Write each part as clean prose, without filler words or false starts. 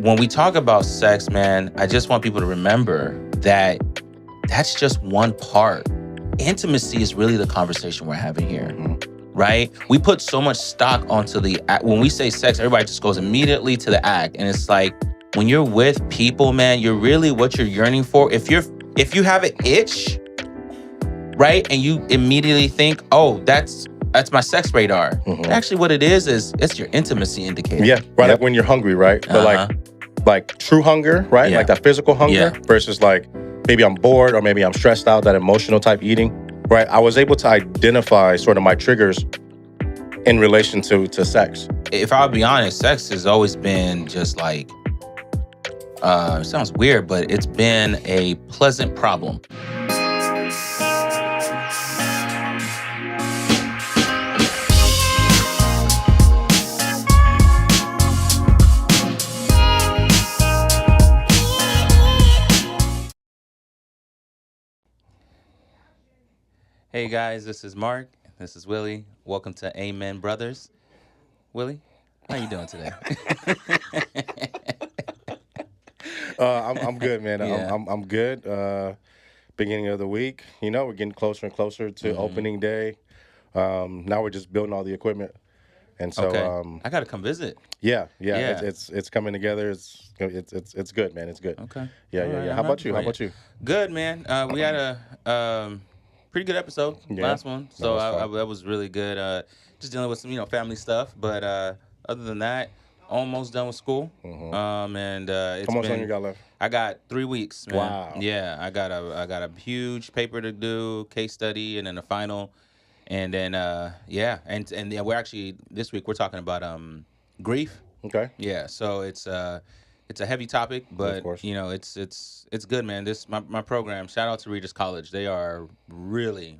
when we talk about sex, man, I just want people to remember that that's just one part. Intimacy is really the conversation we're having here, right? We put so much stock onto the act. When we say sex, everybody just goes immediately to the act. And it's like, when you're with people, man, you're really what you're yearning for. If you have an itch, right, and you immediately think, oh, that's my sex radar. Actually, what it is it's your intimacy indicator. Yeah, right. Like when you're hungry, right? But like true hunger, right? Yeah. Like that physical hunger versus like maybe I'm bored or maybe I'm stressed out, that emotional type eating, right? I was able to identify sort of my triggers in relation to sex. If I'll be honest, sex has always been just like, it sounds weird, but it's been a pleasant problem. Hey guys, this is Mark. This is Willie. Welcome to A.M.E.N, brothers. Willie, how you doing today? I'm good, man. Yeah. I'm good. Beginning of the week, we're getting closer and closer to opening day. Now we're just building all the equipment, and so Okay. I gotta come visit. yeah. Yeah. It's coming together. It's good, man. It's good. Okay. Yeah, All yeah, right, yeah. I'm How about happy you? for How you. about you? Good, man. We had a pretty good episode last one, so that's fine. that was really good. Just dealing with some family stuff, but other than that, almost done with school. And it's How much been. time you got left? I got 3 weeks, man. Wow. Yeah, I got a huge paper to do, case study, and then a final, and then and yeah, we're actually this week we're talking about grief. Okay. Yeah, so it's a heavy topic, but course. it's good, man. This my program. Shout out to Regis College. They are really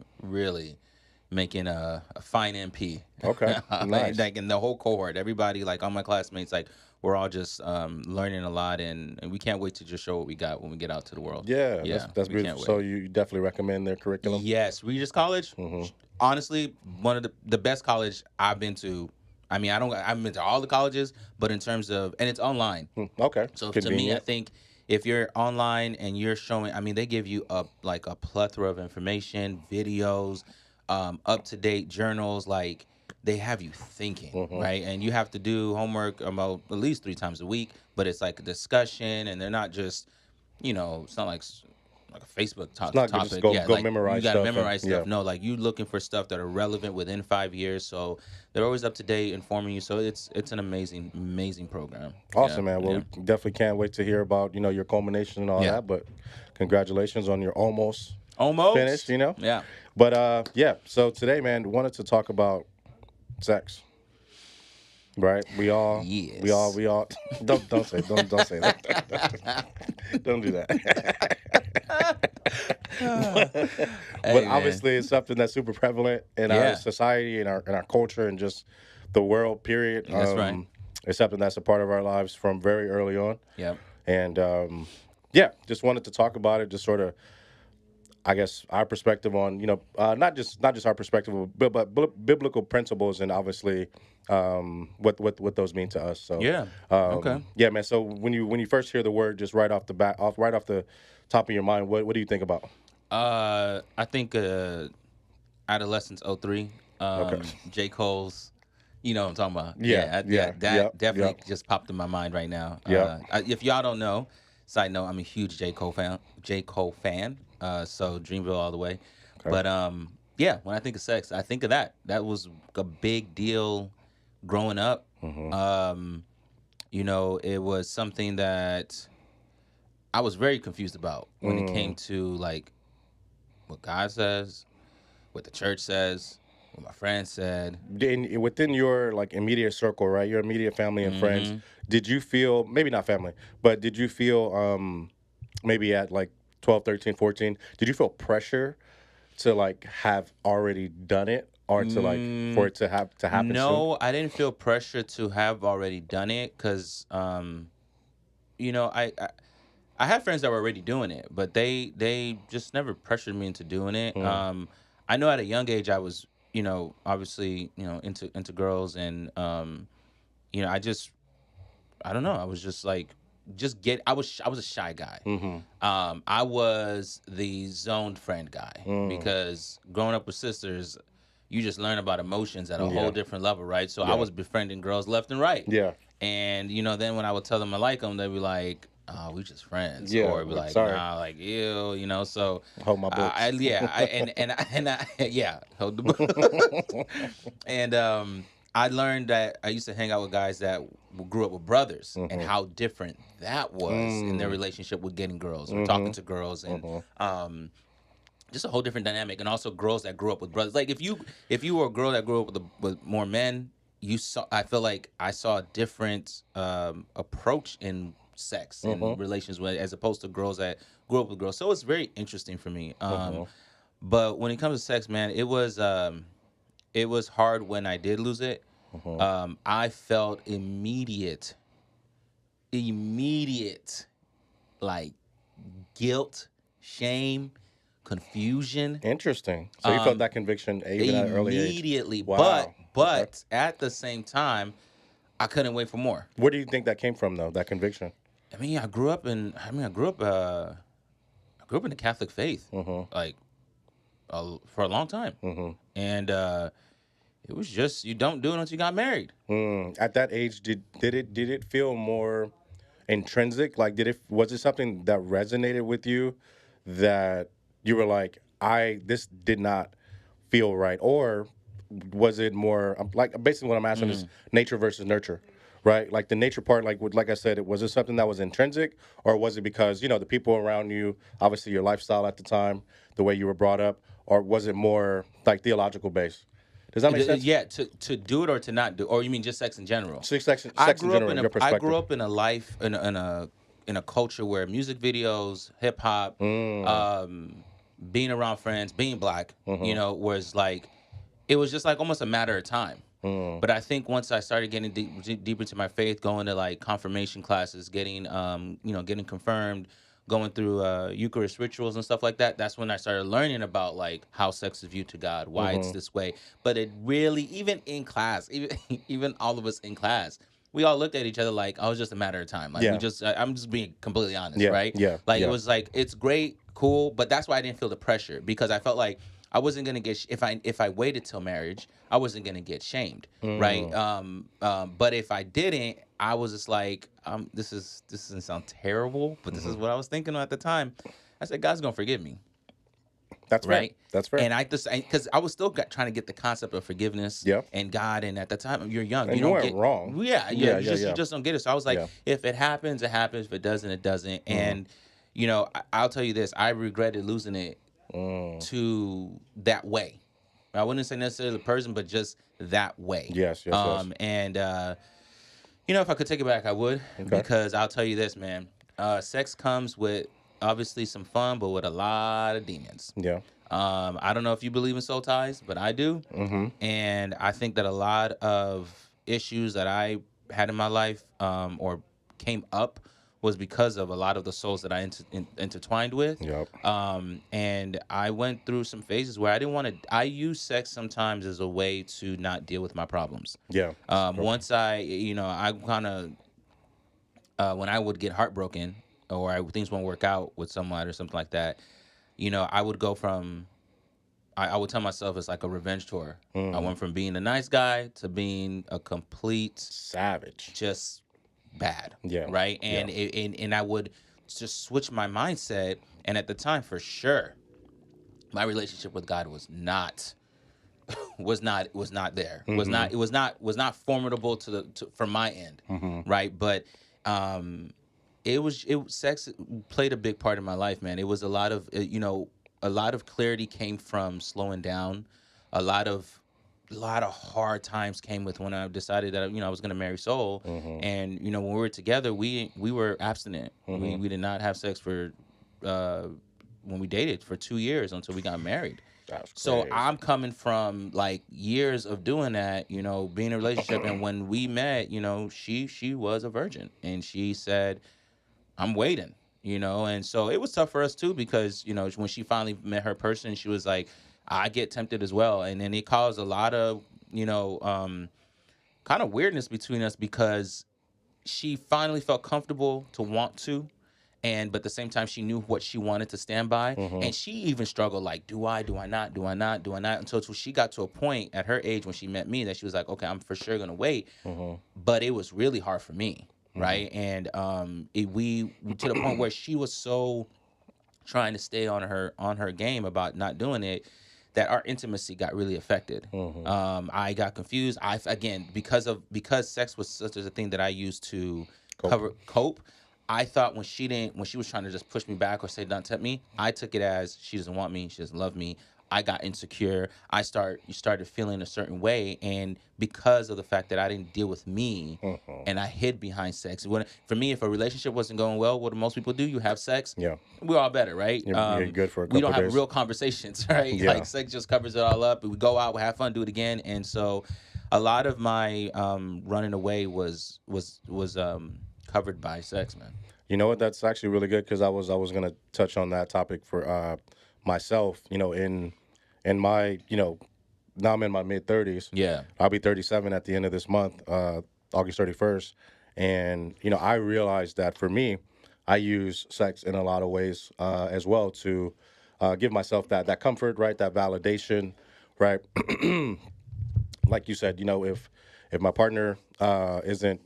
making a fine MP. Okay. Nice. Like in the whole cohort, everybody, like all my classmates, like we're all just learning a lot, and we can't wait to just show what we got when we get out to the world. Yeah, that's we beautiful. can't So wait. you definitely recommend their curriculum? Yes, Regis College. Honestly, one of the best college I've been to. I mean, I haven't been to all the colleges, but in terms of, and it's online. Okay. So to me, I Convenient. think if you're online and you're showing, I mean, they give you a plethora of information, videos, up to date journals, like they have you thinking, right? And you have to do homework about at least 3 times a week, but it's like a discussion, and they're not just, it's not like a Facebook It's not good topic. just go Like memorize you got to stuff. memorize stuff. Yeah. No, like you looking for stuff that are relevant within 5 years. So they're always up to date, informing you. So it's an amazing program. Awesome, Yeah, man. Well, yeah. we definitely can't wait to hear about, your culmination and all Yeah. that. But congratulations on your almost Almost finished. Yeah. But yeah, so today, man, wanted to talk about sex. Right? We all Yes. don't say that. Don't do that. But obviously it's something that's super prevalent in our society, in our culture, and just the world, period. That's right. It's something that's a part of our lives from very early on. Yeah. And yeah, just wanted to talk about it, just sort of, I guess, our perspective on, not just our perspective, but biblical principles, and obviously what those mean to us. So Yeah. Okay. yeah, man. So when you first hear the word, just right off the top of your mind, what do you think about? I think Adolescence 03, Okay. J. Cole's, you know what I'm talking about. Yeah, That definitely yep. just popped in my mind right now. Yep. If y'all don't know, side note, I'm a huge J. Cole fan. So Dreamville all the way. Okay. But yeah, when I think of sex, I think of that. That was a big deal growing up. It was something that I was very confused about when it came to like what God says, what the church says, what my friends said. Within your like immediate circle, right? Your immediate family and friends, did you feel, maybe not family, but did you feel maybe at like 12, 13, 14, did you feel pressure to like have already done it, or to like for it to happen No, I didn't feel pressure to have already done it because, I had friends that were already doing it, but they just never pressured me into doing it. I know at a young age I was, obviously, into girls, and I don't know, I was just like just get. I was a shy guy. Mm-hmm. I was the zoned friend guy because growing up with sisters, you just learn about emotions at a whole Yeah. different level, right? So I Yeah. was befriending girls left and right. Yeah. And then when I would tell them I like them, they'd be like, "Oh, we just friends," Yeah. or be Like, like, sorry. "Nah, like ew," So, Hold my books. yeah, hold the book. And I learned that I used to hang out with guys that grew up with brothers, and Mm-hmm. how different that was in their Mm. relationship with getting girls or talking Mm-hmm. to girls, and Mm-hmm. um, just a whole different dynamic. And also girls that grew up with brothers. Like if you were a girl that grew up with more men, you saw. I feel like I saw a different approach in sex and Mm-hmm. relations with, as opposed to girls that grew up with girls. So it's very interesting for me. Mm-hmm. But when it comes to sex, man, it was hard when I did lose it. Mm-hmm. I felt immediate like guilt, shame, confusion. Interesting. So you felt Um, that conviction even at an early age. Immediately, Wow. Okay. but at the same time, I couldn't wait for more. Where do you think that came from, though? That conviction. I grew up in the Catholic faith, Mm-hmm. like for a long time, Mm-hmm. and it was just you don't do it until you got married. At that age, did it feel more intrinsic? Like, was it something that resonated with you that you were like, this did not feel right, or was it more like basically what I'm asking is nature versus nurture, right? Like the nature part, like I said, was it something that was intrinsic, or was it because the people around you, obviously your lifestyle at the time, the way you were brought up, or was it more like theological based? Does that make sense? Yeah, to do it or to not do, or you mean just sex in general? Sex in general, your I grew perspective. up in a life in a culture where music videos, hip hop, Mm. um, being around friends, being black, Mm-hmm. was like it was just like almost a matter of time. Mm. But I think once I started getting deep into my faith, going to like confirmation classes, getting getting confirmed, going through Eucharist rituals and stuff like that, that's when I started learning about like how sex is viewed to God, why it's Mm-hmm. this way. But it really, even in class, even all of us in class, we all looked at each other like, oh, it's just a matter of time. Like Yeah. I'm just being completely honest, Yeah. right? Yeah. Like it Yeah. was like it's great, cool, but that's why I didn't feel the pressure because I felt like I wasn't gonna get if I waited till marriage, I wasn't gonna get shamed, right? Mm. But if I didn't, I was just like, this doesn't sound terrible, but this Mm-hmm. is what I was thinking at the time. I said, God's gonna forgive me, That's fair. right? That's fair. And I just because I was still trying to get the concept of forgiveness Yeah. and God, and at the time you're young, And you you don't weren't get, wrong. yeah, Yeah. Yeah. you Yeah. just don't get it. So I was like, Yeah. if it happens, it happens. If it doesn't, it doesn't. Mm. And I'll tell you this, I regretted losing it Mm. to that way. I wouldn't say necessarily the person, but just that way. Yes. Yes. Yes. And if I could take it back, I would, Okay. because I'll tell you this, man. Sex comes with obviously some fun, but with a lot of demons. Yeah. I don't know if you believe in soul ties, but I do, Mm-hmm. and I think that a lot of issues that I had in my life, or came up, was because of a lot of the souls that I intertwined with. Yep. And I went through some phases where I didn't want to. I use sex sometimes as a way to not deal with my problems. Yeah. Once I kind of when I would get heartbroken or things won't work out with someone or something like that, I would go from. I would tell myself it's like a revenge tour. I Mm. went from being a nice guy to being a complete Savage. just bad, Yeah. right? Yeah. And I would just switch my mindset. And at the time, for sure, my relationship with God was not there. Mm-hmm. Was not formidable from my end, Mm-hmm. right? But sex played a big part in my life, man. It was a lot of clarity came from slowing down. A lot of hard times came with when I decided that I was going to marry Soul. Mm-hmm. And when we were together, we were abstinent. Mm-hmm. We did not have sex for when we dated for 2 years until we got married. That's So crazy. I'm coming from like years of doing that, being in a relationship. And when we met, she was a virgin, and she said, I'm waiting, and so it was tough for us too, because, when she finally met her person, she was like, I get tempted as well. And then it caused a lot of, kind of weirdness between us, because she finally felt comfortable to want to, but at the same time she knew what she wanted to stand by, Mm-hmm. and she even struggled like, do I not, until she got to a point at her age when she met me that she was like, okay, I'm for sure gonna wait. Mm-hmm. But it was really hard for me, Mm-hmm. right? And we to the point where she was so trying to stay on her game about not doing it, that our intimacy got really affected. Mm-hmm. I got confused. I again, because sex was such a thing that I used to Cope. cope. I thought when she was trying to just push me back or say don't tempt me, I took it as she doesn't want me, she doesn't love me. I got insecure. You started feeling a certain way, and because of the fact that I didn't deal with me, Mm-hmm. and I hid behind sex. For me, if a relationship wasn't going well, what do most people do? You have sex, Yeah. we're all better, right? You're good for a We couple don't of have days. real conversations, right? Yeah. Like sex just covers it all up. We go out, we have fun, do it again, and so a lot of my running away was covered by sex, man. You know what? That's actually really good because I was gonna touch on that topic for myself. In my now I'm in my mid 30s. Yeah, I'll be 37 at the end of this month, August 31st, and I realized that for me, I use sex in a lot of ways as well to give myself that comfort, right? That validation, right? Like you said, if my partner isn't,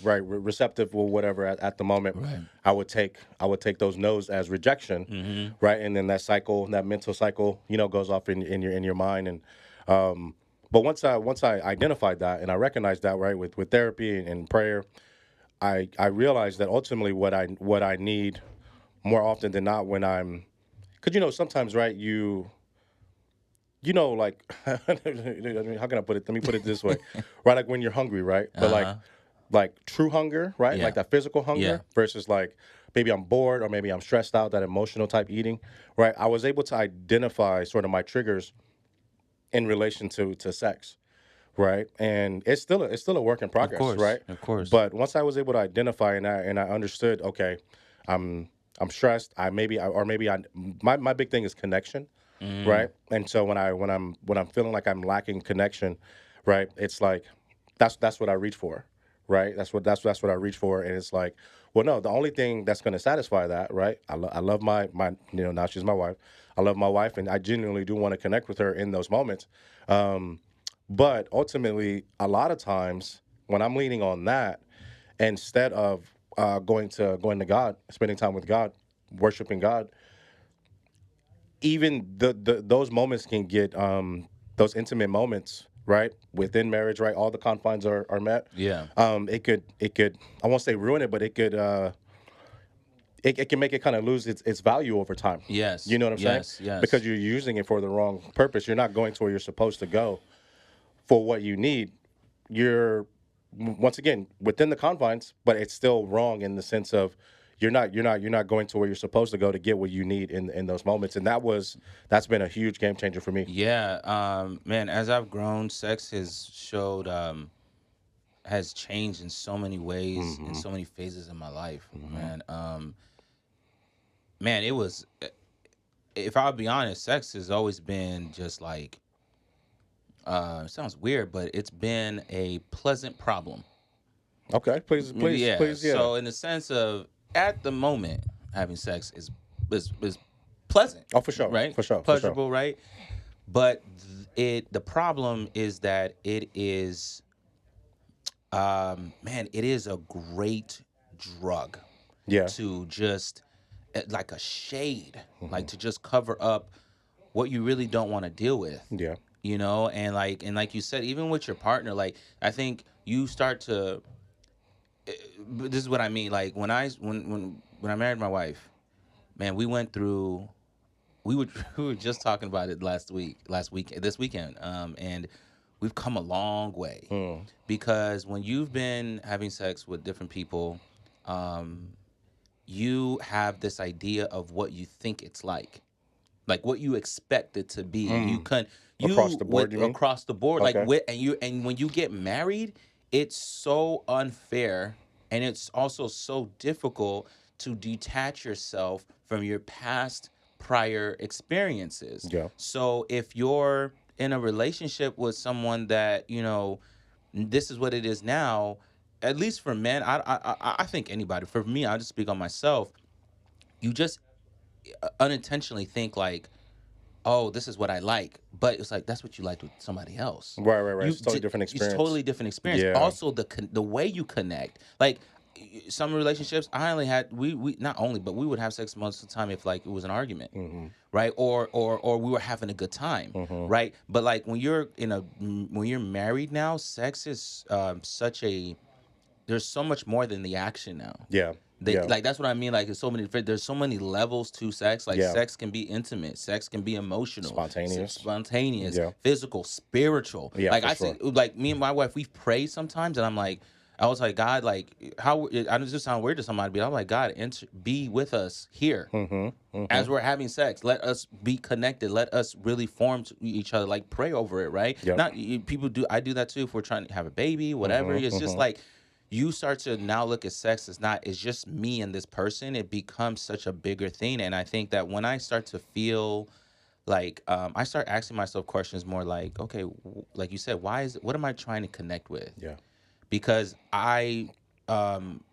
right, receptive or whatever at the moment, right. I would take those no's as rejection, Mm-hmm. right, and then that mental cycle, goes off in your mind, and but once I identified that and I recognized that, right, with therapy and prayer, I realized that ultimately what I need more often than not when I'm, because sometimes, right, like, how can I put it? Let me put it this way, right? Like when you're hungry, right? But Uh huh. like true hunger, right? Yeah. Like that physical Yeah. hunger versus like maybe I'm bored or maybe I'm stressed out, that emotional type eating, right? I was able to identify sort of my triggers in relation to sex, right? And it's still a work in Of progress, course. right? Of course. But once I was able to identify and I understood, okay, I'm stressed. Or maybe my big thing is connection, Mm. right? And so when I'm feeling like I'm lacking connection, right? It's like that's what I reach for, right? That's what I reach for, and it's like, well, no, the only thing that's going to satisfy that, right? I love my now she's my wife. I love my wife, and I genuinely do want to connect with her in those moments. Um, but ultimately, a lot of times when I'm leaning on that instead of going to God, spending time with God, worshiping God, even those moments can get those intimate moments, right, within marriage, right, all the confines are met. Yeah. It could I won't say ruin it, but it can make it kind of lose its value over time. You Yes. know what I'm saying? Yes. Because Yes. you're using it for the wrong purpose. You're not going to where you're supposed to go for what you need. You're once again within the confines, but it's still wrong in the sense of you're not going to where you're supposed to go to get what you need in those moments. And that's been a huge game changer for me. Yeah. Man, as I've grown, sex has changed in so many ways, in Hmm. so many phases in my life, Hmm. man. Man, it was. If I'll be honest, sex has always been just like. It sounds weird, but it's been a pleasant problem. Okay, please, please, Yeah. please, yeah. So in the sense of at the moment having sex is pleasant, Oh, for sure, right? for sure, for sure. Pleasurable, right? But the problem is that it is man, it is a great drug Yeah. to just like a shade, Hmm. like to just cover up what you really don't want to deal with, Yeah. and like you said, even with your partner, like I think you start to but this is what I mean. Like when I married my wife, man, we went through. We were we were just talking about it this weekend, and we've come a long way Mm. because when you've been having sex with different people, you have this idea of what you think it's like what you expect it to be. You Mm. can Across you the board, with you mean? across the board, like Okay. with and when you get married, it's so unfair, and it's also so difficult to detach yourself from your past prior experiences. Yeah. So if you're in a relationship with someone that, this is what it is now, at least for men, I think anybody. For me, I'll just speak on myself. You just unintentionally think like, oh, this is what I like, but it's like that's what you liked with somebody else. Right, right, right. It's a totally different It's experience. totally different experience. Yeah. Also, the way you connect, like some relationships, I only had we not only, but we would have sex most of the time if like it was an argument, Mm-hmm. right? Or we were having a good time, Mm-hmm. right? But like when you're married now, sex is such a there's so much more than the action now. Yeah. They Yeah. like that's what I mean. Like there's so many levels to sex. Like Yeah. sex can be intimate, sex can be emotional, Spontaneous. spontaneous, Yeah. physical, spiritual. Yeah, Like for I say, sure. like me and my wife, we've prayed sometimes, and I'm like, I was like, God, like how I just sound weird to somebody, but I'm like, God, be with us here Mm-hmm. Mm-hmm. as we're having sex. Let us be connected. Let us really form to each other. Like pray over it, right? Yep. Not people do. I do that too. If we're trying to have a baby, whatever. Mm-hmm. It's just Mm-hmm. like you start to now look at sex as not. It's just me and this person. It becomes such a bigger thing. And I think that when I start to feel like I start asking myself questions more like, okay, like you said, why is it? What am I trying to connect with? Yeah. Because I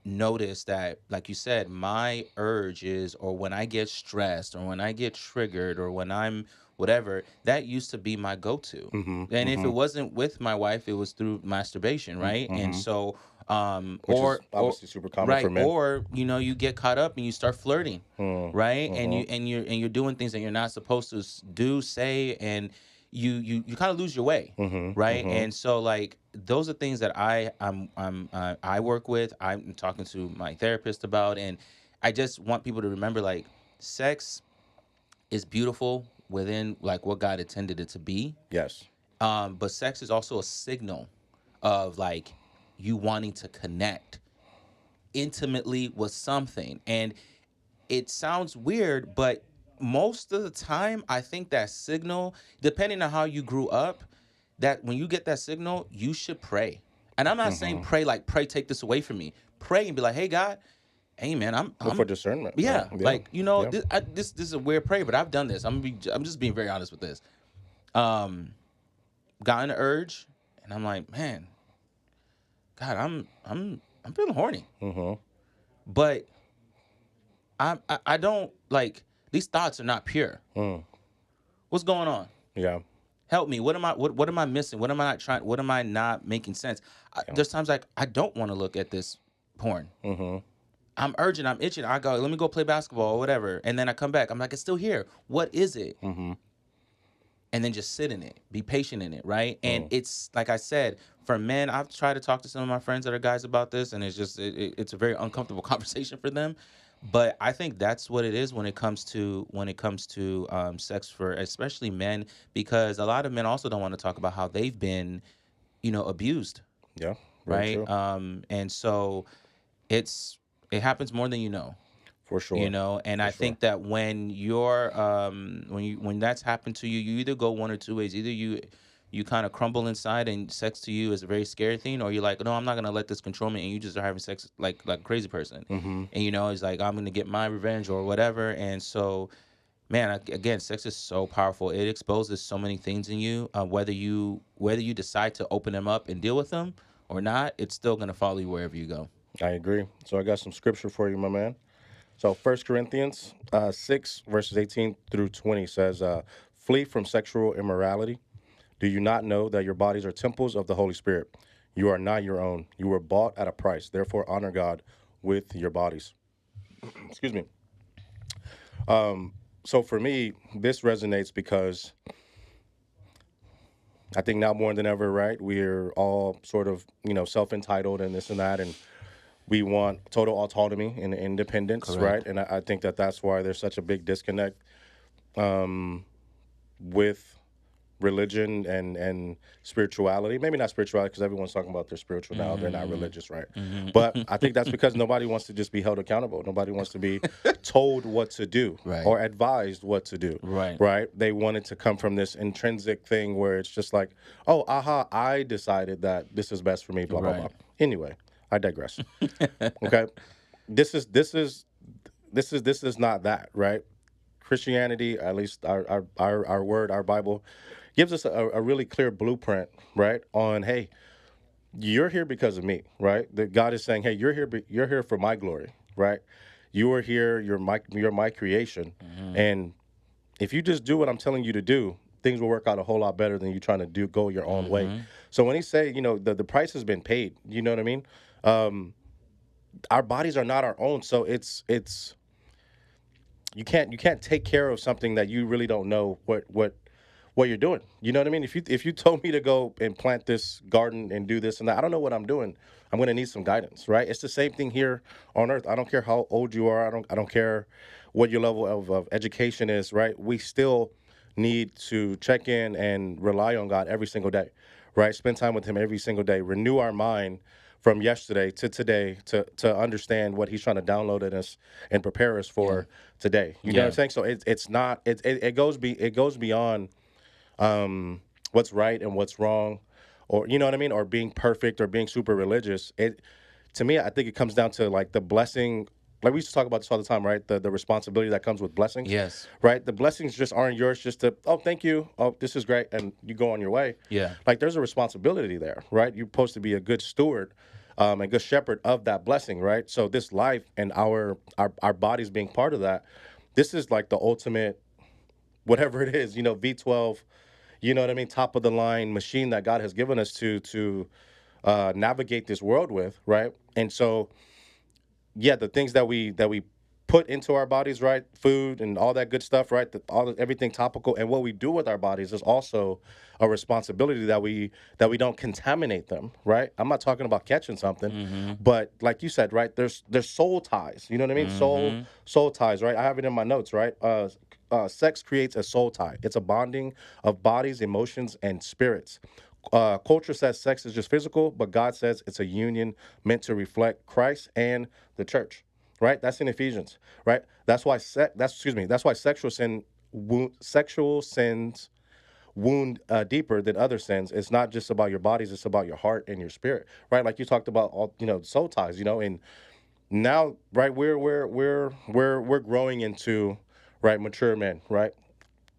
notice that, like you said, my urge is, or when I get stressed, or when I get triggered, or when I'm whatever, that used to be my go-to. Mm-hmm. And if Mm-hmm. it wasn't with my wife, it was through masturbation, right? And Mm-hmm. so, Which is obviously super common for right, men. or you get caught up and you start flirting, right? And Mm-hmm. you're doing things that you're not supposed to do, say, and you kind of lose your way, Mm-hmm. right? Mm-hmm. And so like those are things that I work with. I'm talking to my therapist about, and I just want people to remember like sex is beautiful within like what God intended it to be. Yes. But sex is also a signal of like you wanting to connect intimately with something. And it sounds weird, but most of the time, I think that signal, depending on how you grew up, that when you get that signal, you should pray. And I'm not saying Mm-hmm. pray like pray, take this away from me. Pray and be like, hey God, hey man, Look for discernment, right? yeah, Yeah. like Yeah. this is a weird prayer, but I've done this. I'm just being very honest with this. Um, Got an urge, and I'm like, man, God, I'm feeling horny, Mm-hmm. but I don't like these thoughts are not pure. Mm. What's going on? Yeah. Help me. What am I missing? What am I not trying? What am I not making sense? Yeah. There's times like I don't want to look at this porn. Mm-hmm. I'm urgent. I'm itching. I go, let me go play basketball or whatever, and then I come back. I'm like, it's still here. What is it? Mm-hmm. And then just sit in it. Be patient in it, right? And Mm. it's like I said, for men, I've tried to talk to some of my friends that are guys about this, and it's just it's a very uncomfortable conversation for them. But I think that's what it is when it comes to sex for especially men, because a lot of men also don't want to talk about how they've been, abused, Yeah. Very right? true. And so it happens more than For sure. and For I sure. think that when you're when that's happened to you, you either go one or two ways. Either you kind of crumble inside and sex to you is a very scary thing, or you're like, no, I'm not gonna let this control me, and you just are having sex like a crazy person. Mm-hmm. And it's like I'm gonna get my revenge or whatever. And so, man, again, sex is so powerful. It exposes so many things in you. Whether you decide to open them up and deal with them or not, it's still gonna follow you wherever you go. I agree. So I got some scripture for you, my man. So 1 Corinthians 6, verses 18 through 20 says, flee from sexual immorality. Do you not know that your bodies are temples of the Holy Spirit? You are not your own. You were bought at a price. Therefore, honor God with your bodies. Excuse me. So for me, this resonates because I think now more than ever, right? We're all sort of, self-entitled and this and that, and we want total autonomy and independence, right? Correct. And I think that that's why there's such a big disconnect with religion and spirituality. Maybe not spirituality because everyone's talking about they're spiritual now. They're not religious, right? But I think that's because nobody wants to just be held accountable. Nobody wants to be told what to do Right. or advised what to do, Right. right? They want it to come from this intrinsic thing where it's just like, oh, aha, I decided that this is best for me, blah, blah, blah. Right. Anyway, I digress. Okay. This is not that, right? Christianity, at least our word, our Bible, gives us a really clear blueprint, right? On hey, you're here because of me, right? That God is saying, hey, you're here. You're here for my glory, right? You are here. You're my creation, Mm-hmm. and if you just do what I'm telling you to do, things will work out a whole lot better than you trying to do go your own way. Mm-hmm. So when he say, the price has been paid, you know what I mean? Um, our bodies are not our own, so it's you can't take care of something that you really don't know what you're doing. You know what I mean? If you told me to go and plant this garden and do this and that, I don't know what I'm doing. I'm gonna need some guidance, right? It's the same thing here on earth. I don't care how old you are. I don't care what your level of education is, right? We still need to check in and rely on God every single day, right? Spend time with Him every single day. Renew our mind from yesterday to today to understand what He's trying to download in us and prepare us Yeah. for today. You know what I'm Yeah. saying? So it's not it goes beyond what's right and what's wrong, or you know what I mean, or being perfect or being super religious. It to me, I think it comes down to like the blessing. Like we used to talk about this all the time, right? The responsibility that comes with blessings, Yes. right? The blessings just aren't yours just to, oh, thank you, oh, this is great, and you go on your way. Yeah. Like there's a responsibility there, right? You're supposed to be a good steward, and good shepherd of that blessing, right? So this life and our bodies being part of that, this is like the ultimate, whatever it is, V12, you know what I mean, top of the line machine that God has given us to navigate this world with, right? And so, yeah, the things that we put into our bodies, right? Food and all that good stuff, right? Everything topical, and what we do with our bodies is also a responsibility that we don't contaminate them, right? I'm not talking about catching something, Mm-hmm. but like you said, right? There's soul ties. You know what I mean? Soul Mm-hmm. soul ties, right? I have it in my notes, right? Sex creates a soul tie. It's a bonding of bodies, emotions, and spirits. Culture says sex is just physical, but God says it's a union meant to reflect Christ and the church. Right? That's in Ephesians. Right? That's why sexual sins wound deeper than other sins. It's not just about your bodies; it's about your heart and your spirit. Right? Like you talked about, all soul ties. And now, right, we're growing into, right, mature men. Right?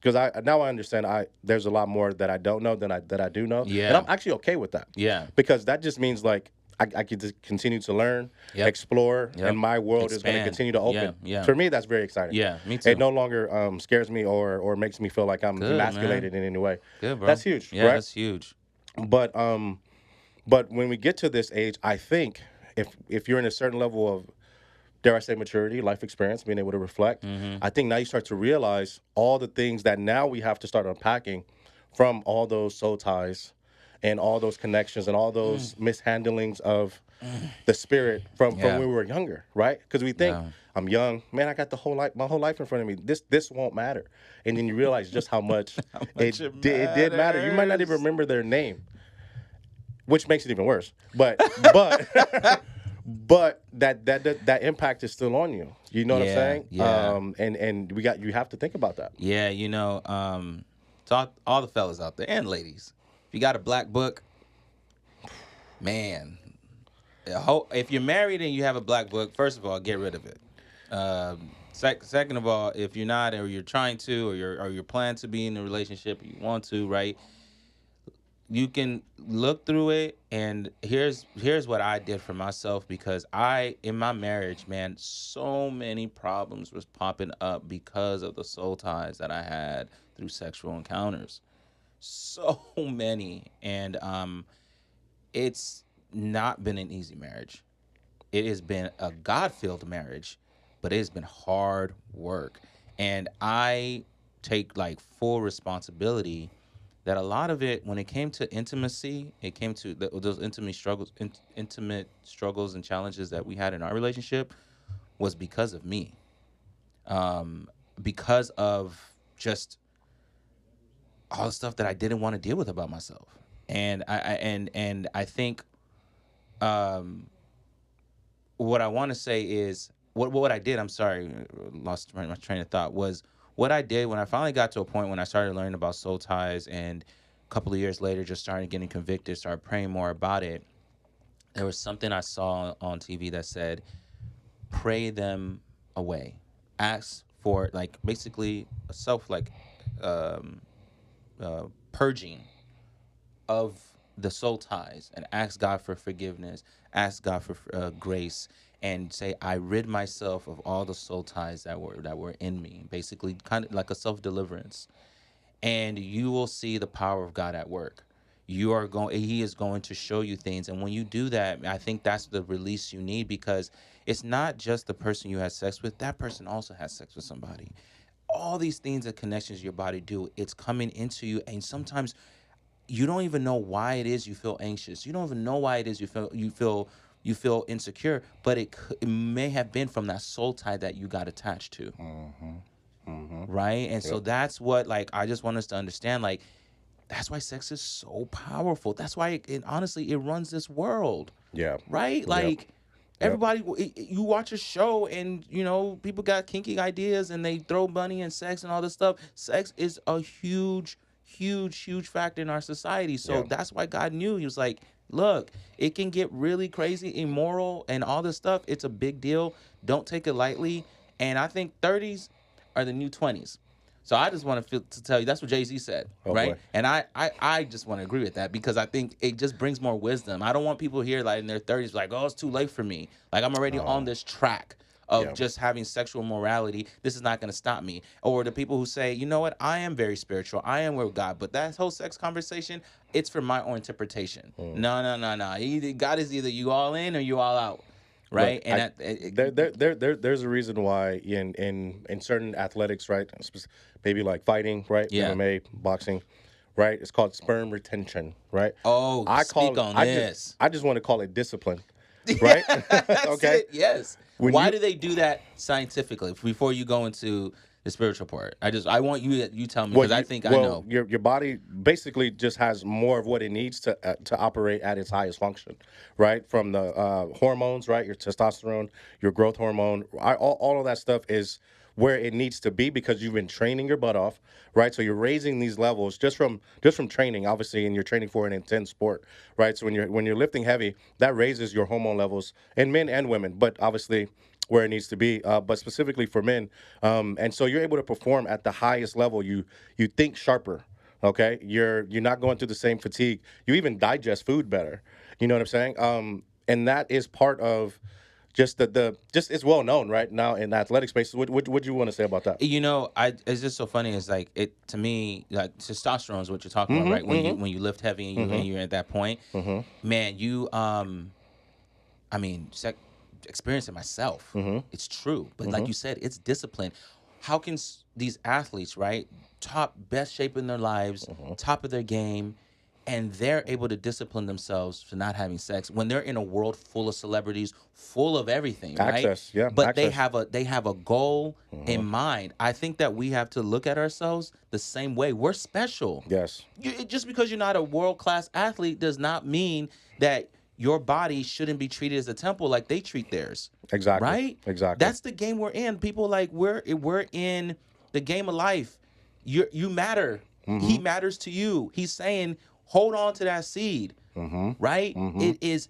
Because I understand there's a lot more that I don't know than I do know, and I'm Yeah. actually okay with that, Yeah. because that just means like I get to continue to learn, Yep. explore, and Yep. my world is going to Expand. continue to Yeah. open. Yeah. For me, that's very exciting. Yeah. Me It too. no longer scares me or makes me feel like I'm Good, man. emasculated in any way. Good, That's bro. huge, Yeah, right? that's huge. But when we get to this age, I think if you're in a certain level of, dare I say, maturity, life experience, being able to reflect, Mm-hmm. I think now you start to realize all the things that now we have to start unpacking from all those soul ties and all those connections and all Mm. those mishandlings of Mm. the spirit from Yeah. when we were younger, right? Because we think, Yeah. I'm young, man, I got my whole life in front of me. This won't matter, and then you realize just how much How much it it did matter. You might not even matters. remember their name, which makes it even worse. But but that impact is still on you. You know what I'm Yeah. saying? Yeah. And you have to think about that. Yeah. To all the fellas out there and ladies, if you got a black book, man, if you're married and you have a black book, first of all, get rid of it. Second of all, if you're not, or you're trying to, or you're planning to be in a relationship, you want to, right? You can look through it, and here's what I did for myself, because in my marriage, man, so many problems was popping up because of the soul ties that I had through sexual encounters. So many, and it's not been an easy marriage. It has been a God-filled marriage, but it has been hard work. And I take like full responsibility that a lot of it, when it came to intimacy, it came to those intimate struggles and challenges that we had in our relationship, was because of me. Because of just all the stuff that I didn't want to deal with about myself. And I think what I want to say is what I did. I'm sorry, lost my train of thought. Was what I did when I finally got to a point when I started learning about soul ties, and a couple of years later, just started getting convicted, started praying more about it. There was something I saw on TV that said, "Pray them away." Ask for, like, basically a self, like, um, purging of the soul ties and ask God for forgiveness, ask God for grace, and say, I rid myself of all the soul ties that were in me. Basically, kind of like a self deliverance, and you will see the power of God at work. He is going to show you things. And when you do that, I think that's the release you need, because it's not just the person you had sex with, that person also has sex with somebody. All these things and connections your body do, it's coming into you. And sometimes you don't even know why it is you feel anxious. You don't even know why it is you feel insecure, but it may have been from that soul tie that you got attached to. Right? And so Yep. that's what, like, I just want us to understand, like, that's why sex is so powerful. That's why honestly, it runs this world, Yeah. right? Yep. Like, everybody, you watch a show and, people got kinky ideas and they throw money and sex and all this stuff. Sex is a huge, huge, huge factor in our society. So Yeah. that's why God knew. He was like, look, it can get really crazy, immoral, and all this stuff. It's a big deal. Don't take it lightly. And I think 30s are the new 20s. So I just want to tell you, that's what Jay-Z said, Oh right? boy. And I just want to agree with that, because I think it just brings more wisdom. I don't want people here like in their 30s like, oh, it's too late for me. Like, I'm already on this track of Yeah. just having sexual morality. This is not going to stop me. Or the people who say, you know what, I am very spiritual. I am with God. But that whole sex conversation, it's for my own interpretation. No, no, no, no. God is either you all in or you all out. Look, Right? And there's a reason why in certain athletics, right? Maybe like fighting, right? yeah. MMA, boxing, right? It's called sperm retention, right? Oh, I call speak it. on I this. just want to call it discipline, right? That's Okay. it. Yes. When Why you do they do that scientifically? Before you go into the spiritual part, I want you tell me, because I think I know. your body basically just has more of what it needs to operate at its highest function, right? From the hormones, right? Your testosterone, your growth hormone, all of that stuff is where it needs to be, because you've been training your butt off, right? So you're raising these levels just from training, obviously, and you're training for an intense sport, right? So when you're lifting heavy, that raises your hormone levels in men and women, but obviously where it needs to be, but specifically for men. And so you're able to perform at the highest level. You think sharper. Okay, you're not going through the same fatigue. You even digest food better. You know what I'm saying? And that is part of just the just it's well known right now in the athletic space. What you want to say about that? It's just so funny. It's like, it to me, like, testosterone is what you're talking about, right? Mm-hmm. When you lift heavy and you're at that point, Mm-hmm. man, I mean, experiencing myself, Mm-hmm. it's true. But Mm-hmm. like you said, it's discipline. How can these athletes, right, top best shape in their lives, Mm-hmm. top of their game, and they're able to discipline themselves for not having sex when they're in a world full of celebrities, full of everything, right? Access, yeah, But they access. have a goal in Mm-hmm. mind. I think that we have to look at ourselves the same way. We're special. Yes, Just because you're not a world class athlete does not mean that your body shouldn't be treated as a temple like they treat theirs. exactly, Right? exactly. That's the game we're in. People, like, we're in the game of life. You matter. He Mm-hmm. matters to you. He's saying, hold on to that seed. Mm-hmm. Right? Mm-hmm.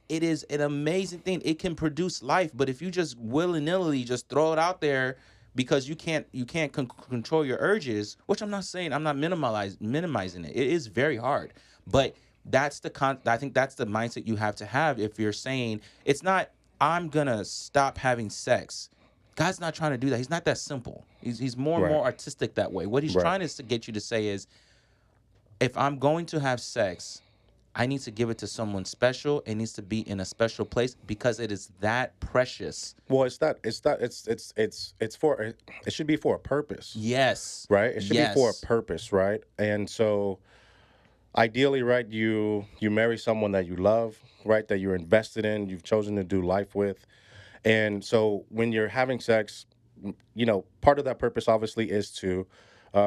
It is an amazing thing. It can produce life, but if you just willy-nilly just throw it out there because you can't control your urges, which I'm not saying, I'm not minimizing it. It is very hard. But I think that's the mindset you have to have if you're saying, it's not, I'm gonna stop having sex. God's not trying to do that. He's not that simple. He's more and Right, more artistic that way. What he's right. trying to get you to say is, if I'm going to have sex, I need to give it to someone special. It needs to be in a special place because it is that precious. Well, it's for it should be for a purpose, Yes. right? It should be for a Yes. purpose, right? And so ideally, right, you marry someone that you love, right, that you're invested in, you've chosen to do life with. And so when you're having sex, part of that purpose obviously is to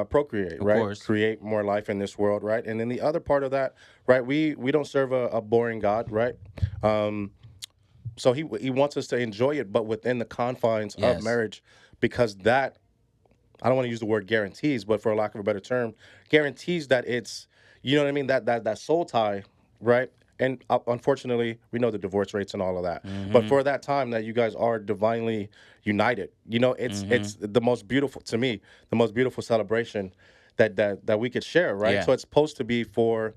procreate, Of right? course. Create more life in this world, right? And then the other part of that, right? We don't serve a boring God, right? Um, so he wants us to enjoy it, but within the confines of Yes. marriage, because that I don't want to use the word guarantees, but for lack of a better term, guarantees that it's, you know what I mean, that soul tie, right? And unfortunately, we know the divorce rates and all of that. But Mm-hmm. for that time that you guys are divinely united, Mm-hmm. it's the most beautiful to me, the most beautiful celebration that we could share, right? Yeah. So it's supposed to be for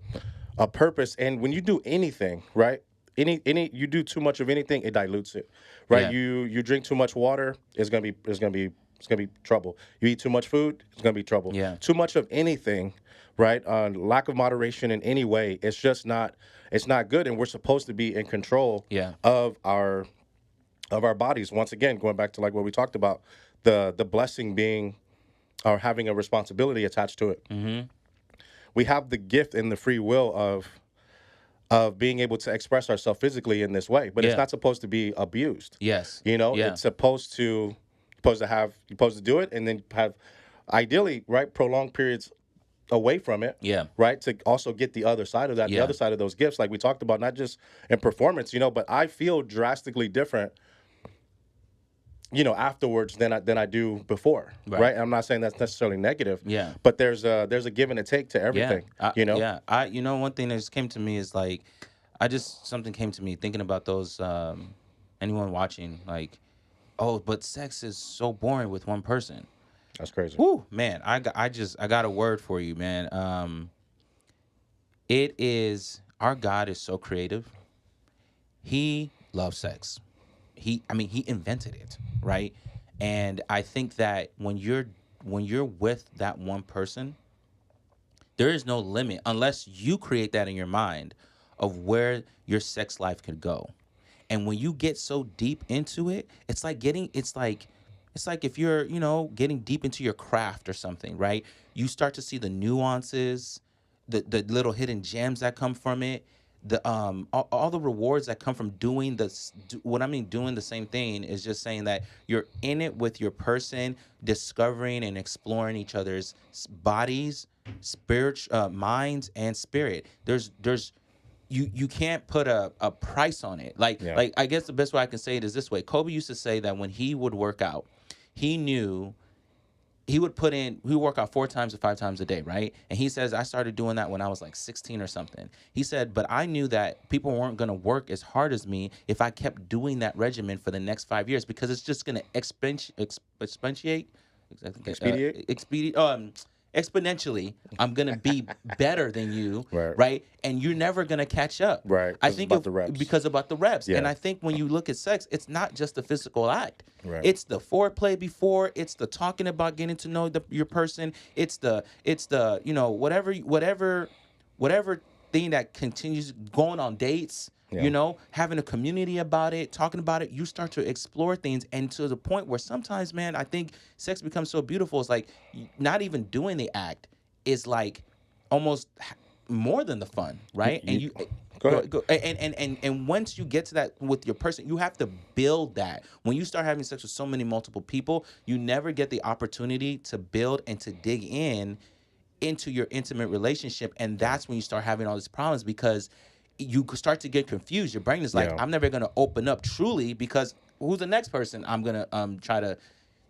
a purpose. And when you do anything, right? Any you do too much of anything, it dilutes it, right? Yeah. You drink too much water, it's gonna be trouble. You eat too much food, it's gonna be trouble. Yeah. Too much of anything, right? Lack of moderation in any way, it's not good. And we're supposed to be in control Yeah. of our bodies. Once again, going back to like what we talked about, the blessing being or having a responsibility attached to it. Mm-hmm. We have the gift and the free will of being able to express ourselves physically in this way, but it's Yeah. not supposed to be abused. Yes. You know, Yeah. it's supposed to do it, and then have ideally, right, prolonged periods away from it, Yeah. right, to also get the other side of that, the Yeah. other side of those gifts, like we talked about, not just in performance, but I feel drastically different, afterwards than I do before, right? I'm not saying that's necessarily negative, Yeah. but there's a give and a take to everything, Yeah. One thing that just came to me is like, something came to me thinking about those, anyone watching, like, oh, but sex is so boring with one person. That's crazy. Whoo, man, I got a word for you, man. It is, our God is so creative. He loves sex. He invented it, right? And I think that when you're with that one person, there is no limit unless you create that in your mind of where your sex life could go. And when you get so deep into it, it's like if you're, getting deep into your craft or something, right? You start to see the nuances, the little hidden gems that come from it, the all the rewards that come from doing what I mean doing the same thing is just saying that you're in it with your person, discovering and exploring each other's bodies, minds and spirit. You can't put a price on it. Yeah. Like I guess the best way I can say it is this way. Kobe used to say that when he would work out, he knew he would work out 4 times to 5 times a day, right? And he says, I started doing that when I was like 16 or something. He said, but I knew that people weren't going to work as hard as me if I kept doing that regimen for the next 5 years, because it's just going to expatiate, exponentially. I'm gonna be better than you, Right. right? And you're never gonna catch up. Right, I 'cause think about the reps. because about the reps. Yeah. And I think when you look at sex, it's not just the physical act. Right. It's the foreplay before. It's the talking about getting to know your person. It's the whatever thing that continues going on dates. Yeah. Having a community about it, talking about it, you start to explore things, and to the point where sometimes, man, I think sex becomes so beautiful. It's like not even doing the act is like almost more than the fun, right? And you Go ahead. go and once you get to that with your person, you have to build that. When you start having sex with so many multiple people, you never get the opportunity to build and to dig into your intimate relationship, and that's when you start having all these problems, because you start to get confused. Your brain is like, Yeah. I'm never going to open up truly, because who's the next person I'm going to try to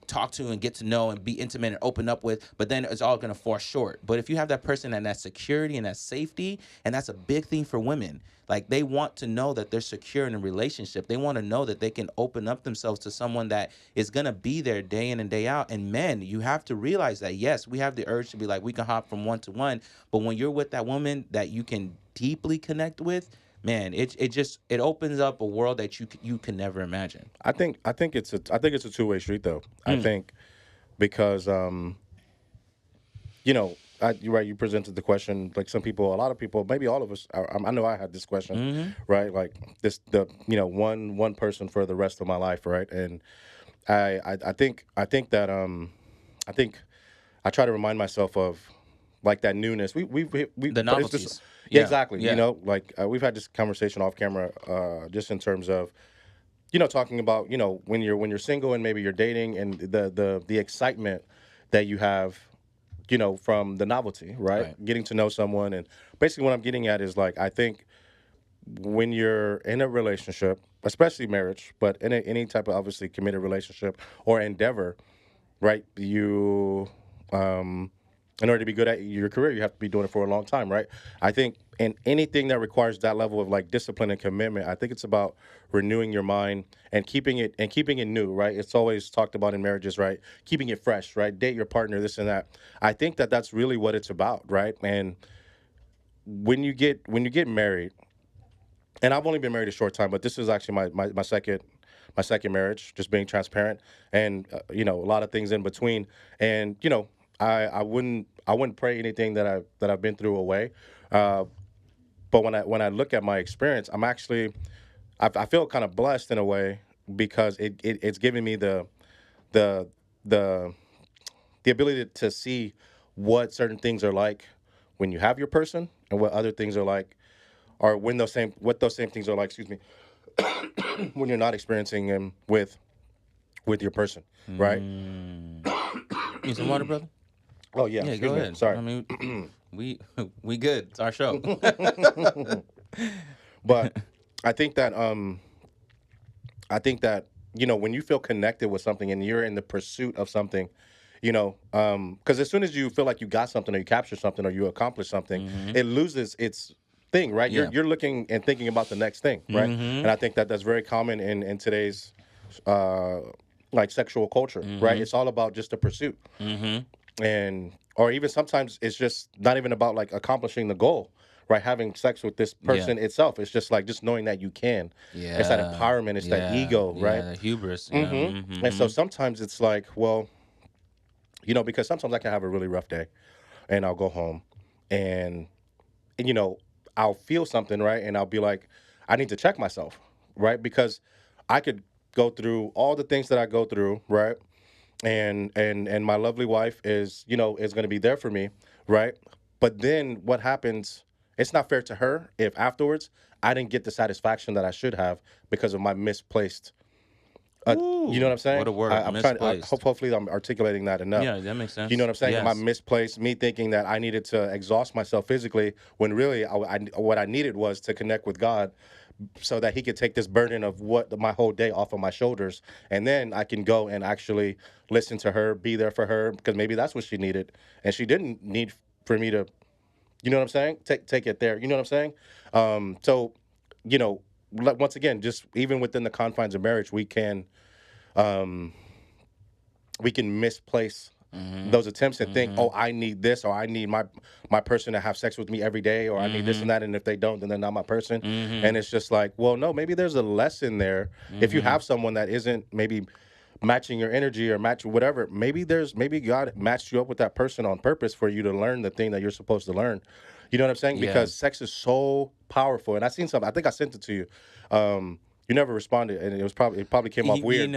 talk to and get to know and be intimate and open up with, but then it's all going to fall short. But if you have that person and that security and that safety, and that's a big thing for women, like they want to know that they're secure in a relationship. They want to know that they can open up themselves to someone that is going to be there day in and day out. And men, you have to realize that, yes, we have the urge to be like, we can hop from one to one, but when you're with that woman that you can deeply connect with, man, it opens up a world that you can never imagine. I think it's a two-way street though. I think because you're right. You presented the question, like some people, a lot of people, maybe all of us. I know I had this question, right? Like one person for the rest of my life, right? And I think that I think I try to remind myself of like that newness. We The but it's just- novelties. yeah, Yeah. exactly. Yeah. We've had this conversation off camera, just in terms of talking about when you're single and maybe you're dating, and the excitement that you have from the novelty, right? Right. Getting to know someone. And basically what I'm getting at is, like, I think when you're in a relationship, especially marriage, but in any type of obviously committed relationship or endeavor, right? In order to be good at your career, you have to be doing it for a long time, right? I think in anything that requires that level of like discipline and commitment, I think it's about renewing your mind and keeping it new, right? It's always talked about in marriages, right? Keeping it fresh, right? Date your partner, this and that. I think that that's really what it's about, right? And when you get married, and I've only been married a short time, but this is actually my second marriage, just being transparent, and a lot of things in between, and I wouldn't pray anything that I've been through away, uh, but when I look at my experience, I feel kind of blessed in a way because it's giving me the the the ability to see what certain things are like when you have your person and what other things are like, or what those same things are like, excuse me, when you're not experiencing them with your person, right? Mm. Need some water, brother? Oh yeah, Yeah, excuse go me, ahead. sorry. I mean, we we good. It's our show. But I think that when you feel connected with something and you're in the pursuit of something, because as soon as you feel like you got something or you capture something or you accomplish something, Hmm. it loses its thing, right? You're Yeah. you're looking and thinking about the next thing, right? Hmm. And I think that that's very common in today's uh like sexual culture, right? Hmm. It's all about just a pursuit, Hmm. and or even sometimes it's just not even about like accomplishing the goal, right? Having sex with this Yeah. person itself, it's just like just knowing that you can. It's that Yeah. empowerment, it's that Yeah. ego, Yeah. right? The hubris. Yeah. hmm And so Hmm. sometimes it's like, well, because sometimes I can have a really rough day and I'll go home and, and I'll feel something, right? And I'll be like, I need to check myself, right? Because I could go through all the things that I go through, right? And my lovely wife is going to be there for me, right? But then what happens, it's not fair to her if afterwards I didn't get the satisfaction that I should have because of my misplaced you know what Ooh, I'm what saying? a word. I'm trying. Misplaced. Hopefully, I'm articulating that enough. Yeah, that makes You know sense. what I'm saying? Am I Yes. misplaced? Me thinking that I needed to exhaust myself physically when really what I needed was to connect with God, so that He could take this burden of what my whole day off of my shoulders, and then I can go and actually listen to her, be there for her, because maybe that's what she needed, and she didn't need for me to. You know what I'm saying? Take it there. You know what I'm saying? So, you know, once again, just even within the confines of marriage, um, we can misplace Hmm. those attempts and think, Hmm. oh, I need this, or I need my person to have sex with me every day, or I need this Hmm. and that, and if they don't, then they're not my person. Hmm. And it's just like, well, no, maybe there's a lesson there. If you Hmm. have someone that isn't maybe matching your energy or match whatever, maybe God matched you up with that person on purpose for you to learn the thing that you're supposed to learn. You know what I'm saying? Because Yes. sex is so powerful. And I seen something. I think I sent it to you. You never responded, and it probably came off weird.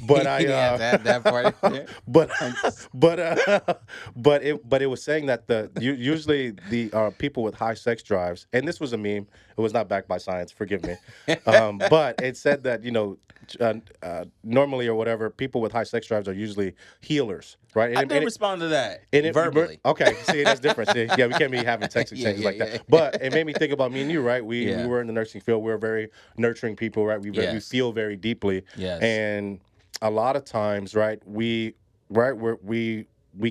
But I Yeah, that part in there. but I'm just, but but it was saying that usually the people with high sex drives, and this was a meme. It was not backed by science. Forgive me. But it said that normally or whatever, people with high sex drives are usually healers, right? I And did respond to that it verbally. okay. See, that's different. See, yeah, we can't be having text Yeah, exchanges yeah, like that. yeah, yeah. But it made me think about me and you, right? We Yeah. were in the nursing field. We're very nurturing people, right? We Yes. feel very deeply, Yes. and a lot of times, right? We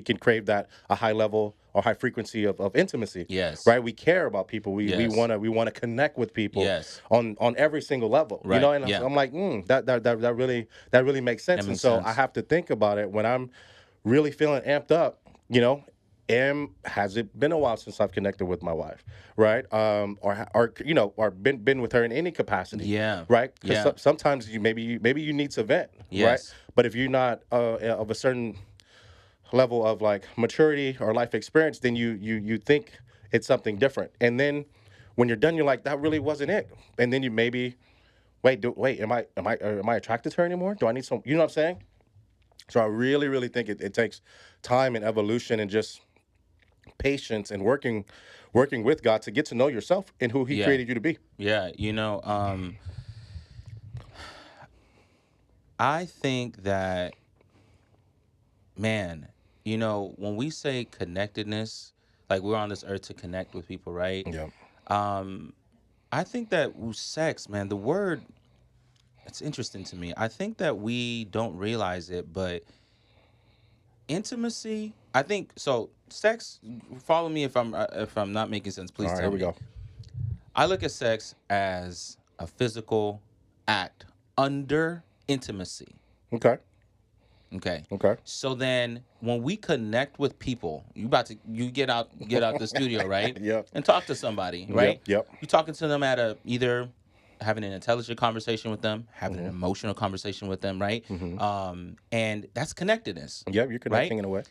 can crave that a high level or high frequency of intimacy, Yes. right? We care about people. We Yes. want to connect with people Yes. on every single level, Right. And Yeah. I'm like, that really makes That sense. And makes so I sense. have to think about it when I'm really feeling amped up, has it been a while since I've connected with my wife, right? Or been with her in any capacity, Yeah. right? Because Yeah. sometimes maybe you need to vent, right? Yes. But if you're not of a certain level of like maturity or life experience, then you think it's something different, and then when you're done, you're like, that really wasn't it, and then you maybe wait, am I attracted to her anymore? Do I need some? You know what I'm saying? So I really, really think it takes time and evolution and just patience and working with God to get to know yourself and who He Yeah. created you to be. Yeah. I think that, man, when we say connectedness, like we're on this earth to connect with people, right? Yeah. Um, I think that with sex, man, the word, it's interesting to me. I think that we don't realize it, but intimacy, I think so. Sex, follow me if I'm not making sense, All please right, here tell we me. go. I look at sex as a physical act under intimacy. Okay. Okay. Okay. So then when we connect with people, you get out the studio, right? Yep. And talk to somebody, Yep. right? Yep. You're talking to them at a either having an intelligent conversation with them, having an Mm-hmm. emotional conversation with them, right? Mm-hmm. And that's connectedness, Yep. You're right? connecting in a way.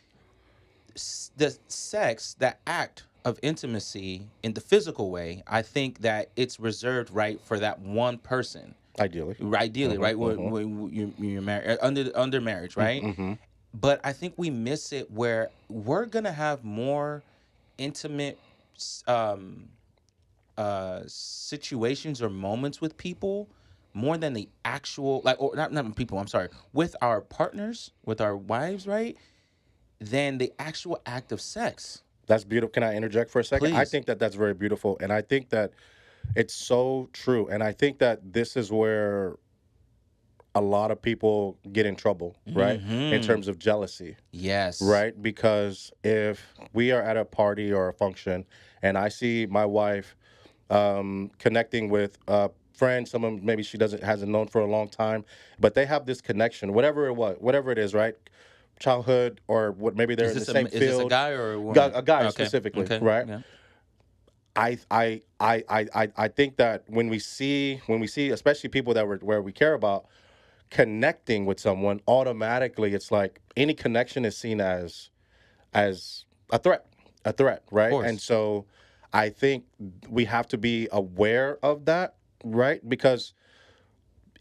The sex, that act of intimacy in the physical way, I think that it's reserved right for that one person. Ideally. Ideally, right? Mm-hmm. Mm-hmm. When you're married, under marriage, right? Mm-hmm. But I think we miss it where we're gonna have more intimate um, situations or moments with people more than the actual or not people. I'm sorry, with our partners, with our wives, right? Than the actual act of sex. That's beautiful. Can I interject for a second? I Please. think that that's very beautiful, and I think that it's so true. And I think that this is where a lot of people get in trouble, right? In Mm-hmm. terms of jealousy, Yes. right? Because if we are at a party or a function and I see my wife connecting with a friend, someone maybe she doesn't hasn't known for a long time, but they have this connection, whatever it is, right? Childhood or what? Maybe they're in the same Is this a field. guy or a woman? A guy Okay. specifically, Okay. right? Yeah. I think that when we see, especially people that where we care about connecting with someone, automatically it's like any connection is seen as a threat, Of right? And course. so I think we have to be aware of that, right? Because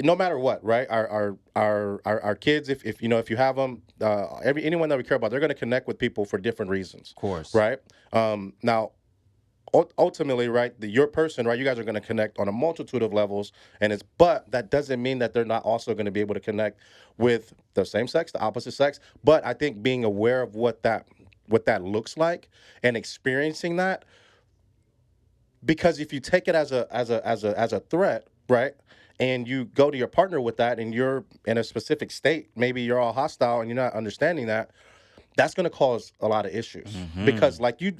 no matter what, right? Our kids, if you know, if you have them, anyone that we care about, they're going to connect with people for different reasons, Of course. right? Now ultimately, right, your person, right, you guys are going to connect on a multitude of levels, but that doesn't mean that they're not also going to be able to connect with the same sex, the opposite sex. But I think being aware of what that looks like and experiencing that, because if you take it as a threat, right, and you go to your partner with that, and you're in a specific state, maybe you're all hostile and you're not understanding that, that's going to cause a lot of issues Mm-hmm. because like you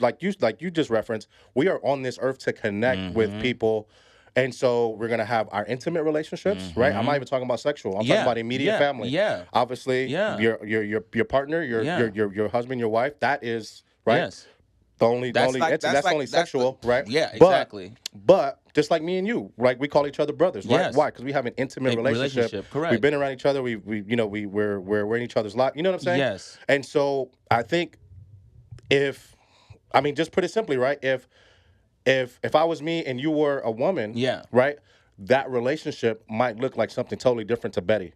just referenced, we are on this earth to connect with Mm-hmm. people, and so we're going to have our intimate relationships, right? I'm not Mm-hmm. even talking about sexual, I'm talking Yeah. about immediate Yeah. family. Yeah. Obviously Yeah. your partner, Yeah. your husband, your wife, that is right. Yes. That's only That's the sexual, right? yeah, but exactly. but just like me and you, right, we call each other brothers, right? Why? Yes. Because we have an intimate A relationship. relationship, We've correct. been around each other. We're in each other's life. You know what I'm saying? Yes. And so I think if I mean, just put it simply, right? If I was me and you were a woman, Yeah. right, that relationship might look like something totally different to Betty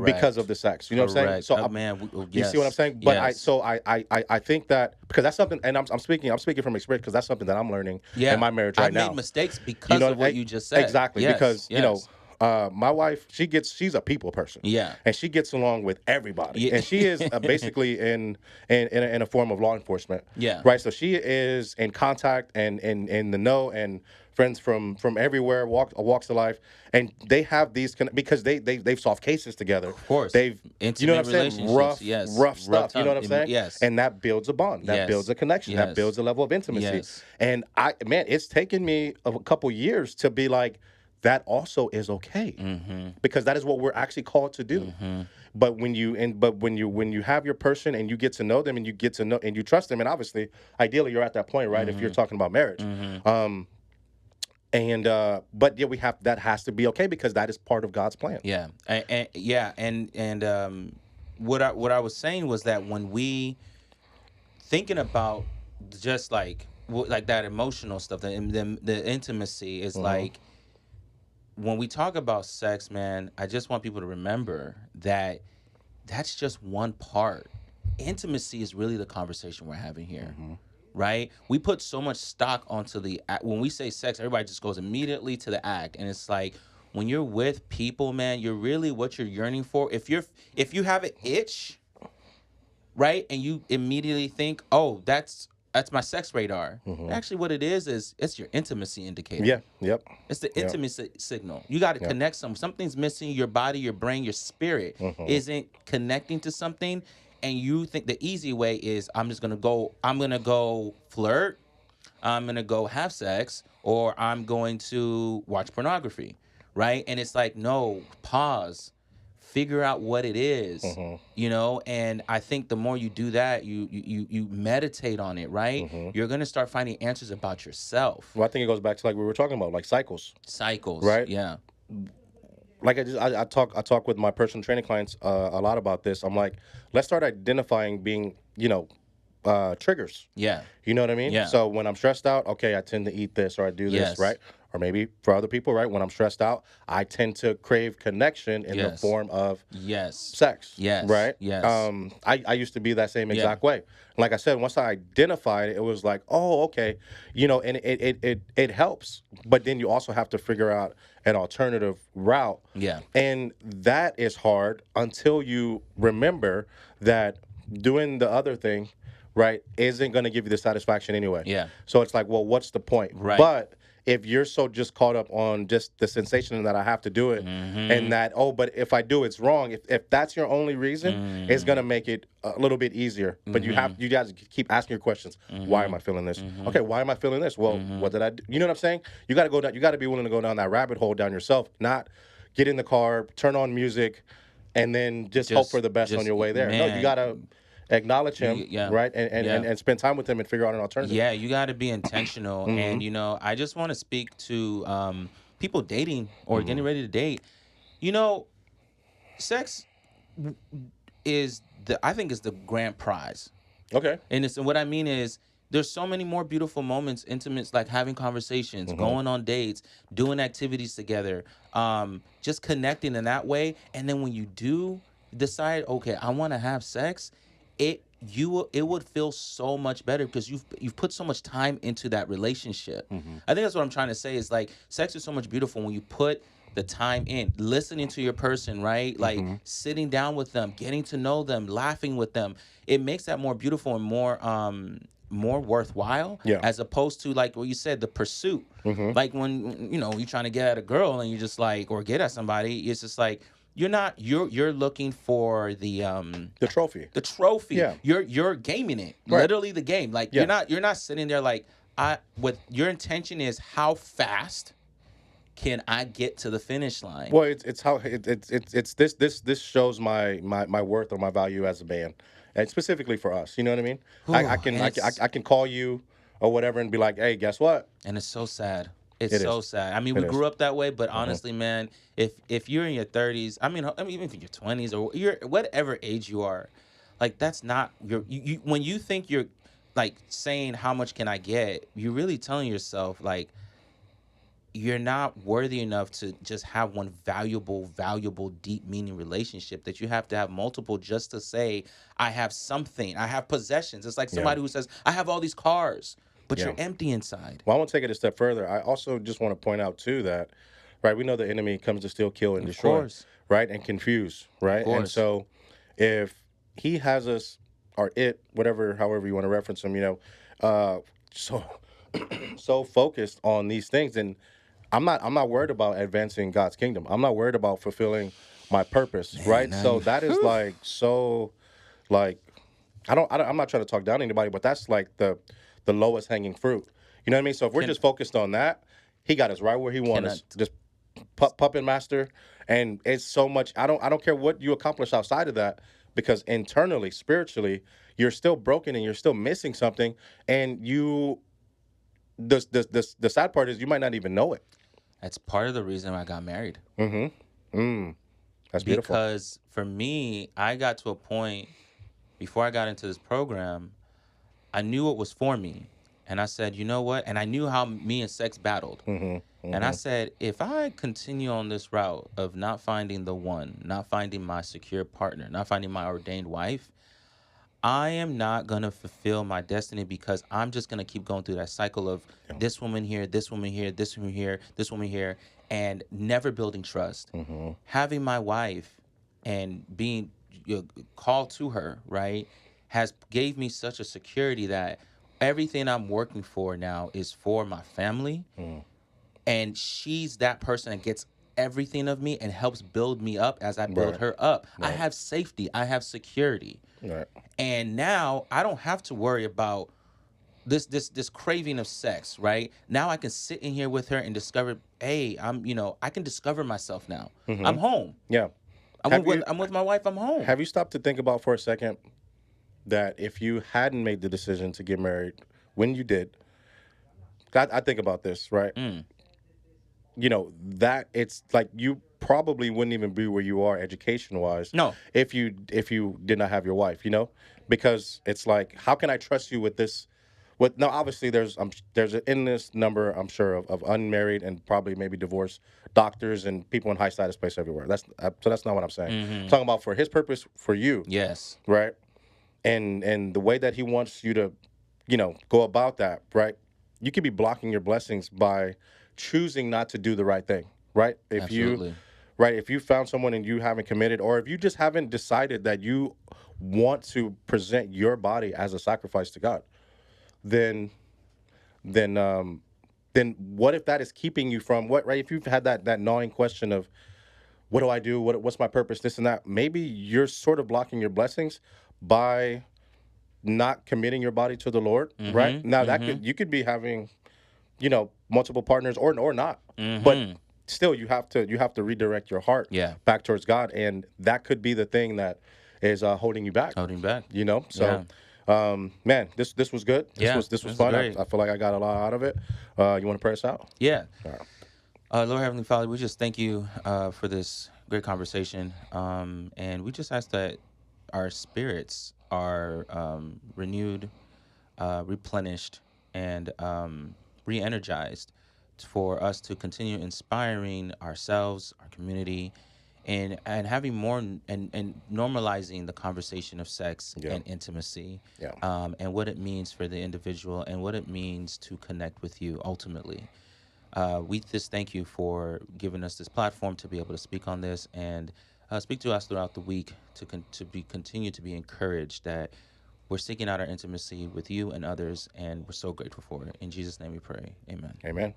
because of Correct. the sex. You know what I'm saying? Correct. So Oh man, you see what I'm yes. saying? But Yes. I think that because that's something, and I'm speaking from experience because that's something that I'm learning in Yeah. my marriage I've right made now. mistakes You because know, of what you just said. exactly, Yes. because Yes. my wife, she's a people person, Yeah. and she gets along with everybody, Yeah. and she is basically in a form of law enforcement, Yeah. right? So she is in contact and in the know and friends from everywhere, walks of life, and they have these because they've solved cases together. Of course. They've you know what Intimate I'm saying? relationships. Yes. Rough Rough stuff. You know time. what I'm saying? Yes. And that builds a bond. That builds Yes. a connection. That Yes. builds a level of intimacy. Yes. And man, it's taken me a couple years to be like, that also is okay, Mm-hmm. because that is what we're actually called to do. Mm-hmm. But when you have your person and you get to know them and you get to know and you trust them, and obviously ideally you're at that point, right, if you're Mm-hmm. talking about marriage. Mm-hmm. And but yeah, we have that has to be okay because that is part of God's plan. Yeah. What I was saying was that when we thinking about just like that emotional stuff, the intimacy is Mm-hmm. like when we talk about sex, man, I just want people to remember that that's just one part. Intimacy is really the conversation we're having here, Mm-hmm. right? We put so much stock onto when we say sex, everybody just goes immediately to the act, and it's like when you're with people, man, you're really what you're yearning for. If you have an itch, right, and you immediately think, oh, that's my sex radar. Mm-hmm. Actually, what it is it's your intimacy indicator. Yeah. Yep. It's the Yep. intimacy signal. You got to Yep. connect something's missing. Your body, your brain, your spirit Mm-hmm. isn't connecting to something, and you think the easy way is I'm gonna go flirt, I'm gonna go have sex, or I'm going to watch pornography, right? And it's like, no, pause, figure out what it is, Mm-hmm. you know. And I think the more you do that, you meditate on it, right? Mm-hmm. You're gonna start finding answers about yourself. Well, I think it goes back to like we were talking about, like cycles, Cycles, right? yeah. Like I talk with my personal training clients a lot about this. I'm like, let's start identifying being, triggers. Yeah. You know what I mean? Yeah. So when I'm stressed out, okay, I tend to eat this or I do this, Yes. right? Or maybe for other people, right? When I'm stressed out, I tend to crave connection in the Yes. form of Yes. sex. Yes. Right? Yes. I used to be that same Yeah. exact way. Like I said, once I identified it, it was like, oh, okay, and it helps. But then you also have to figure out an alternative route. Yeah. And that is hard until you remember that doing the other thing, right, isn't going to give you the satisfaction anyway. Yeah. So it's like, well, what's the point? Right. But if you're so just caught up on just the sensation that I have to do it, and that, but if I do, it's wrong. If that's your only reason, it's gonna make it a little bit easier. But you guys keep asking your questions. Why am I feeling this? Okay, why am I feeling this? Well, what did I do? You know what I'm saying? You got to go down. You got to be willing to go down that rabbit hole down yourself. Not get in the car, turn on music, and then just hope for the best on your way there. No, you gotta acknowledge him, right, and spend time with him and figure out an alternative. Yeah, you got to be intentional. And, I just want to speak to people dating or getting ready to date. Sex I think is the grand prize. Okay. And what I mean is there's so many more beautiful moments, intimates, like having conversations, going on dates, doing activities together, just connecting in that way. And then when you do decide, okay, I want to have sex, it would feel so much better because you've put so much time into that relationship. I think that's what I'm trying to say is like sex is so much beautiful when you put the time in, listening to your person, right? Like sitting down with them, getting to know them, laughing with them. It makes that more beautiful and more worthwhile, as opposed to like what you said, the pursuit. Like when you're trying to get at a girl and you just like, or get at somebody, it's just like you're looking for the trophy. The trophy. Yeah. You're gaming it. Right. Literally the game. Like you're not sitting there like what your intention is, how fast can I get to the finish line? Well, it's how it's this shows my worth or my value as a band, and specifically for us. You know what I mean? I can call you or whatever and be like, hey, guess what? And it's so sad. It is. Sad. I mean, we grew up that way, but honestly, man, if you're in your 30s, I mean, even if you're 20s or you're whatever age you are, like that's not you when you think you're like saying how much can I get, you're really telling yourself like you're not worthy enough to just have one valuable, deep meaning relationship, that you have to have multiple just to say, I have something, I have possessions. It's like somebody who says, I have all these cars, but you're empty inside. Well, I want to take it a step further. I also just want to point out too that, right, we know the enemy comes to steal, kill, and destroy, right, and confuse, right? And so if he has us, or it, however you want to reference him, so focused on these things, and I'm not worried about advancing God's kingdom. I'm not worried about fulfilling my purpose, right? So that is like I'm not trying to talk down to anybody, but that's like the lowest hanging fruit. You know what I mean? So if we're just focused on that, he got us right where he wants us. Just puppet master, and it's so much. I don't care what you accomplish outside of that, because internally, spiritually, you're still broken and you're still missing something, and the sad part is you might not even know it. That's part of the reason I got married. That's beautiful. Because for me, I got to a point before I got into this program, I knew it was for me. And I said, you know what? And I knew how me and sex battled. And I said, if I continue on this route of not finding the one, not finding my secure partner, not finding my ordained wife, I am not going to fulfill my destiny, because I'm just going to keep going through that cycle of this woman here, this woman here, this woman here, this woman here, and never building trust. Having my wife and being called to her, right, gave me such a security that everything I'm working for now is for my family. And she's that person that gets everything of me and helps build me up as I build her up. I have safety. I have security. And now I don't have to worry about this craving of sex, right? Now I can sit in here with her and discover, hey, I can discover myself now. I'm home. I'm with my wife. I'm home. Have you stopped to think about for a second that if you hadn't made the decision to get married when you did, I think about this, right? You know, that it's like you probably wouldn't even be where you are education wise. No. If you did not have your wife, you know, because it's like, how can I trust you with this? With now, obviously, there's an endless number, I'm sure, of unmarried and probably maybe divorced doctors and people in high status place everywhere. So that's not what I'm saying. I'm talking about for his purpose for you, Yes. right? And the way that he wants you to, you know, go about that, right? You could be blocking your blessings by choosing not to do the right thing, right? Absolutely. If you found someone and you haven't committed, or if you just haven't decided that you want to present your body as a sacrifice to God, then what if that is keeping you from what, right? If you've had that gnawing question of what do I do? What's my purpose? This and that. Maybe you're sort of blocking your blessings by not committing your body to the Lord, right? Now you could be having, you know, multiple partners or not, but still you have to redirect your heart back towards God, and that could be the thing that is holding you back. You know, so. Man, this was good. This was fun. I feel like I got a lot out of it. You want to pray us out? Yeah. Lord Heavenly Father, we just thank you for this great conversation, and we just ask that our spirits are renewed, replenished, and re-energized for us to continue inspiring ourselves, our community, and having more and normalizing the conversation of sex and intimacy, and what it means for the individual and what it means to connect with you ultimately. We just thank you for giving us this platform to be able to speak on this and speak to us throughout the week to continue to be encouraged that we're seeking out our intimacy with you and others, and we're so grateful for it. In Jesus' name we pray. Amen. Amen.